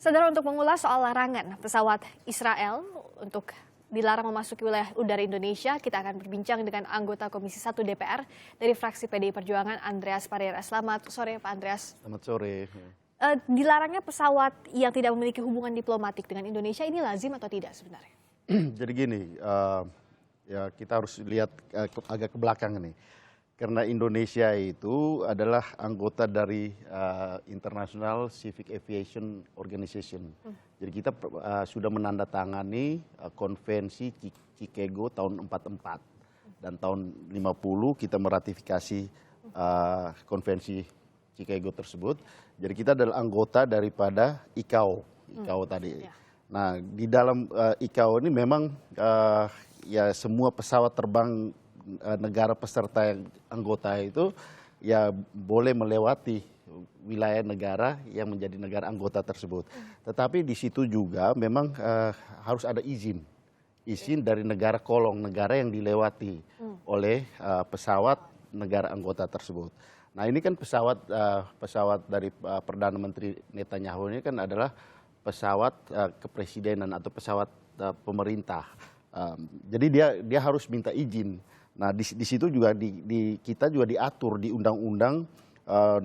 Saudara, untuk mengulas soal larangan pesawat Israel untuk dilarang memasuki wilayah udara Indonesia, kita akan berbincang dengan anggota Komisi 1 DPR dari fraksi PDI Perjuangan, Andreas Pariera. Selamat sore, Pak Andreas. Selamat sore. Dilarangnya pesawat yang tidak memiliki hubungan diplomatik dengan Indonesia ini lazim atau tidak sebenarnya? Jadi gini, ya kita harus lihat agak ke belakang nih. Karena Indonesia itu adalah anggota dari International Civil Aviation Organization. Jadi kita sudah menandatangani konvensi Chicago tahun 44 dan tahun 50 kita meratifikasi konvensi Chicago tersebut. Jadi kita adalah anggota daripada ICAO tadi. Nah, di dalam ICAO ini memang ya semua pesawat terbang negara peserta yang anggota itu ya boleh melewati wilayah negara yang menjadi negara anggota tersebut. Tetapi di situ juga memang harus ada izin dari negara kolong, negara yang dilewati oleh pesawat negara anggota tersebut. Nah, ini kan pesawat dari Perdana Menteri Netanyahu ini kan adalah pesawat kepresidenan atau pesawat pemerintah. Jadi dia harus minta izin. Nah, di situ juga kita juga diatur di Undang-Undang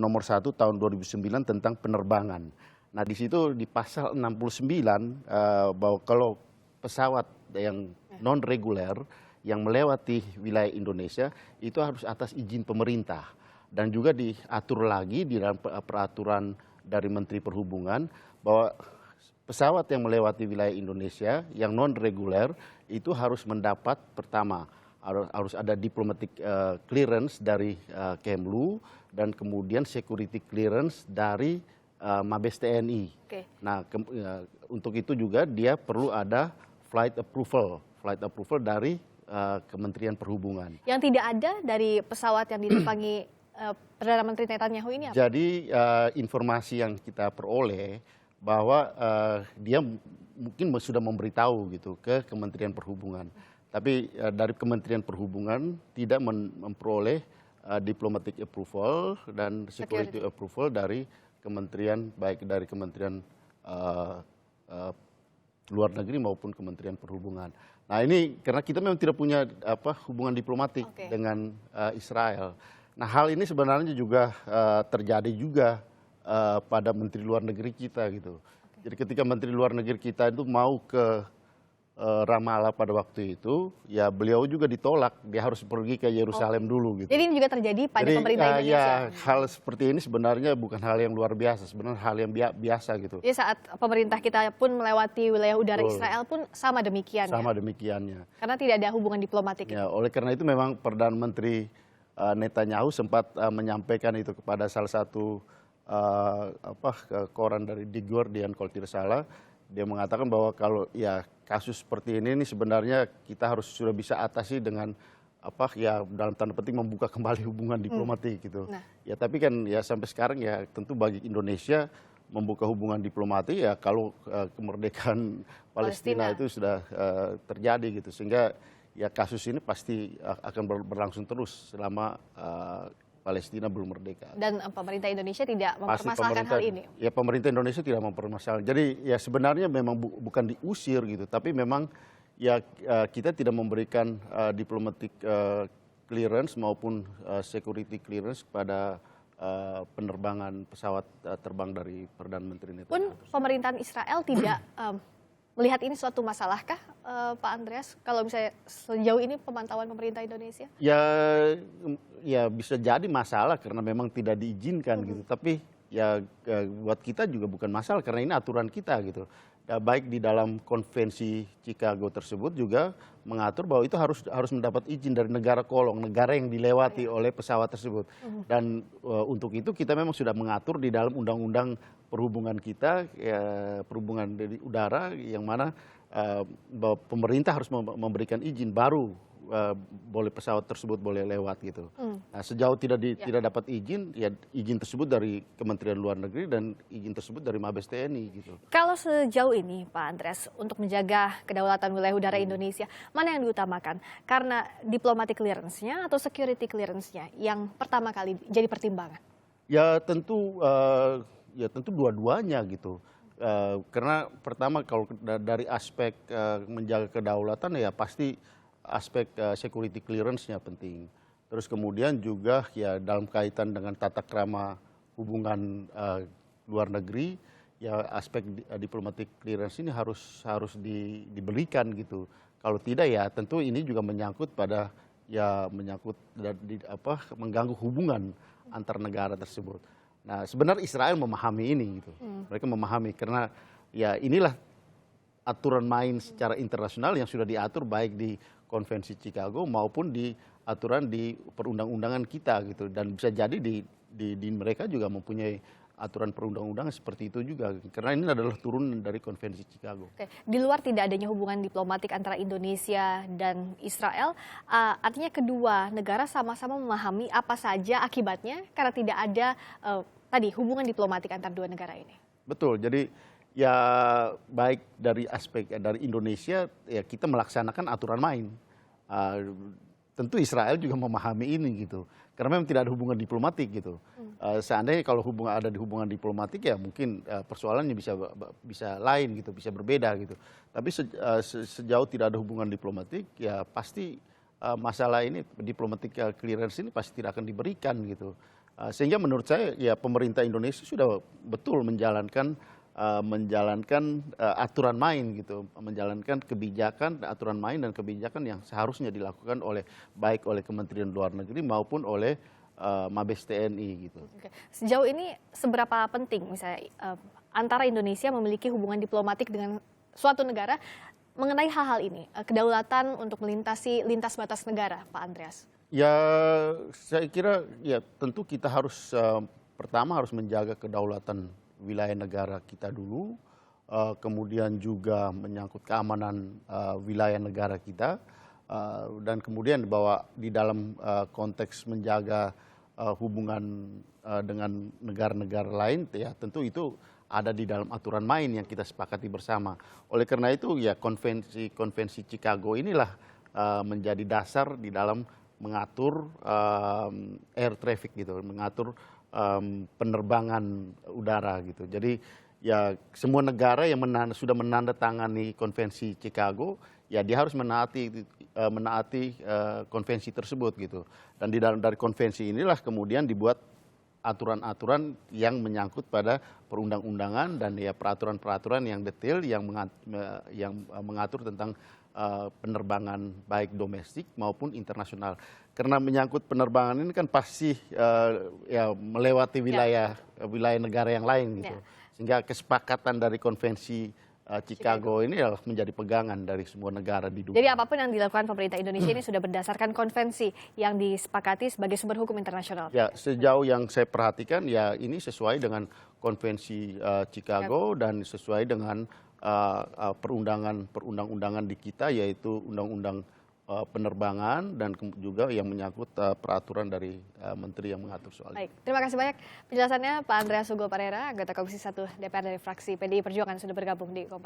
nomor 1 tahun 2009 tentang penerbangan. Nah, di situ di pasal 69 bahwa kalau pesawat yang non reguler yang melewati wilayah Indonesia itu harus atas izin pemerintah. Dan juga diatur lagi di dalam peraturan dari Menteri Perhubungan bahwa pesawat yang melewati wilayah Indonesia yang non reguler itu harus mendapat pertama harus ada diplomatic clearance dari Kemlu dan kemudian security clearance dari Mabes TNI. Nah, untuk itu juga dia perlu ada flight approval dari Kementerian Perhubungan. Yang tidak ada dari pesawat yang ditumpangi Perdana Menteri Netanyahu ini apa? Jadi informasi yang kita peroleh bahwa dia mungkin sudah memberitahu gitu ke Kementerian Perhubungan. Tapi dari Kementerian Perhubungan tidak memperoleh diplomatic approval dan security approval dari kementerian, baik dari Kementerian Luar Negeri maupun Kementerian Perhubungan. Nah, ini karena kita memang tidak punya hubungan diplomatik dengan Israel. Nah, hal ini sebenarnya juga terjadi juga pada Menteri Luar Negeri kita gitu. Jadi ketika Menteri Luar Negeri kita itu mau ke Ramallah pada waktu itu, ya beliau juga ditolak, dia harus pergi ke Yerusalem dulu gitu. Jadi ini juga terjadi pada pemerintah Indonesia? Ya, hal seperti ini sebenarnya bukan hal yang luar biasa, sebenarnya hal yang biasa gitu. Jadi saat pemerintah kita pun melewati wilayah udara Israel pun sama demikian. Sama demikiannya. Karena tidak ada hubungan diplomatik. Ya, oleh karena itu memang Perdana Menteri Netanyahu sempat menyampaikan itu kepada salah satu koran dari The Guardian kalau tidak salah. Dia mengatakan bahwa kalau ya kasus seperti ini sebenarnya kita sudah bisa atasi dengan ya dalam tanda petik membuka kembali hubungan diplomatik gitu. Nah. Ya tapi kan ya sampai sekarang ya tentu bagi Indonesia membuka hubungan diplomatik ya kalau kemerdekaan Palestina itu sudah terjadi gitu, sehingga ya kasus ini pasti akan berlangsung terus selama Palestina belum merdeka. Dan pemerintah Indonesia tidak mempermasalahkan hal ini? Ya, pemerintah Indonesia tidak mempermasalahkan. Jadi ya sebenarnya memang bukan diusir gitu, tapi memang ya kita tidak memberikan diplomatic clearance maupun security clearance kepada penerbangan pesawat terbang dari Perdana Menteri Netanyahu. Pun pemerintahan Israel tidak melihat ini suatu masalahkah, Pak Andreas, kalau misalnya sejauh ini pemantauan pemerintah Indonesia? Ya bisa jadi masalah karena memang tidak diizinkan gitu. Tapi ya buat kita juga bukan masalah karena ini aturan kita gitu. Ya, baik di dalam konvensi Chicago tersebut juga mengatur bahwa itu harus mendapat izin dari negara kolong, negara yang dilewati oleh pesawat tersebut. Dan untuk itu kita memang sudah mengatur di dalam undang-undang perhubungan kita, ya, perhubungan dari udara, yang mana bahwa pemerintah harus memberikan izin baru boleh pesawat tersebut boleh lewat gitu. Nah, sejauh tidak dapat izin, ya izin tersebut dari Kementerian Luar Negeri dan izin tersebut dari Mabes TNI gitu. Kalau sejauh ini Pak Andreas, untuk menjaga kedaulatan wilayah udara Indonesia, mana yang diutamakan? Karena diplomatic clearance-nya atau security clearance-nya yang pertama kali jadi pertimbangan? Ya tentu dua-duanya gitu. Karena pertama kalau dari aspek menjaga kedaulatan ya pasti aspek security clearance-nya penting. Terus kemudian juga ya dalam kaitan dengan tata krama hubungan luar negeri, ya aspek diplomatic clearance ini harus diberikan gitu. Kalau tidak ya tentu ini juga menyangkut pada mengganggu hubungan antar negara tersebut. Nah, sebenarnya Israel memahami ini gitu. Mereka memahami karena ya inilah aturan main secara internasional yang sudah diatur baik di Konvensi Chicago maupun di aturan di perundang-undangan kita gitu. Dan bisa jadi di mereka juga mempunyai aturan perundang-undangan seperti itu juga karena ini adalah turun dari Konvensi Chicago. Oke. Di luar tidak adanya hubungan diplomatik antara Indonesia dan Israel, artinya kedua negara sama-sama memahami apa saja akibatnya karena tidak ada tadi hubungan diplomatik antara dua negara ini. Betul, jadi ya baik dari aspek dari Indonesia ya kita melaksanakan aturan main. Tentu Israel juga memahami ini gitu. Karena memang tidak ada hubungan diplomatik gitu. Seandainya kalau ada di hubungan diplomatik ya mungkin persoalannya bisa lain gitu, bisa berbeda gitu. Tapi sejauh tidak ada hubungan diplomatik ya pasti masalah ini diplomatic clearance ini pasti tidak akan diberikan gitu. Sehingga menurut saya ya pemerintah Indonesia sudah betul menjalankan aturan main gitu, menjalankan kebijakan, aturan main dan kebijakan yang seharusnya dilakukan baik oleh Kementerian Luar Negeri maupun oleh Mabes TNI gitu. Oke. Sejauh ini seberapa penting misalnya antara Indonesia memiliki hubungan diplomatik dengan suatu negara mengenai hal-hal ini, kedaulatan untuk melintasi lintas batas negara, Pak Andreas? Ya, saya kira ya tentu kita harus pertama harus menjaga kedaulatan wilayah negara kita dulu, kemudian juga menyangkut keamanan wilayah negara kita, dan kemudian bahwa di dalam konteks menjaga hubungan dengan negara-negara lain, ya tentu itu ada di dalam aturan main yang kita sepakati bersama. Oleh karena itu ya konvensi Chicago inilah menjadi dasar di dalam mengatur air traffic gitu, mengatur penerbangan udara gitu. Jadi ya semua negara yang sudah menandatangani konvensi Chicago ya dia harus menaati konvensi tersebut gitu. Dan di dalam dari konvensi inilah kemudian dibuat aturan-aturan yang menyangkut pada perundang-undangan dan ya peraturan-peraturan yang detail yang mengatur tentang penerbangan baik domestik maupun internasional. Karena menyangkut penerbangan ini kan pasti ya melewati wilayah negara yang lain gitu. Sehingga kesepakatan dari konvensi Chicago ini adalah menjadi pegangan dari semua negara di dunia. Jadi apapun yang dilakukan pemerintah Indonesia ini sudah berdasarkan konvensi yang disepakati sebagai sumber hukum internasional. Ya, sejauh yang saya perhatikan ya ini sesuai dengan konvensi Chicago dan sesuai dengan perundang-undangan di kita yaitu undang-undang penerbangan dan juga yang menyangkut peraturan dari menteri yang mengatur soal itu. Baik, terima kasih banyak penjelasannya Pak Andreas Hugo Parera, anggota Komisi 1 DPR dari fraksi PDI Perjuangan sudah bergabung di Kompas.